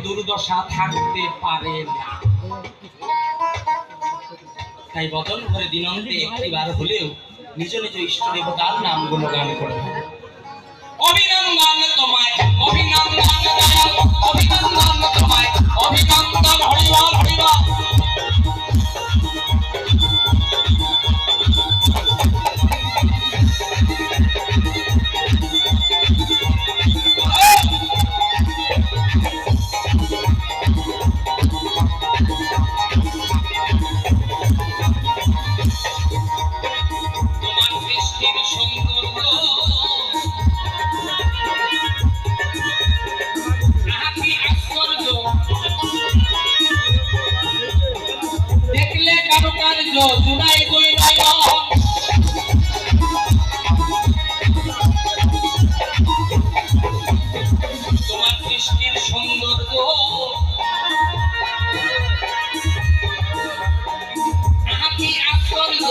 দুর্দশা থাকতে পারে না। তাই বদন করে দিনন্তে একটিবার হলেও নিজ নিজ ইষ্ট দেবতার নাম গুণগান করে। অভিনন্দন তোমায়, অভিনন্দন দয়াল, অভিনন্দন তোমায়, অভিনন্দন হরিবল হরিবল। জুনাই দুই নয়ন তোমার সৃষ্টির সৌন্দর্য কি আশ্চর্য,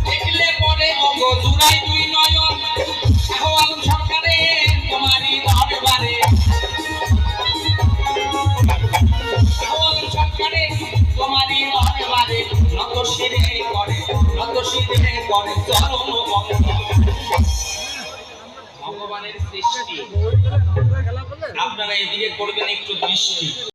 দেখলে পরে ওগো জুনাই দুই নয়ন। শাহ আলম সরকারের তোমারই দরবারে, শাহ আলম সরকারের তোমারই দরবারে নত শিরে করে চরণ ভগবানের সৃষ্টি। আপনারা এদিকে করবেন একটু দৃষ্টি।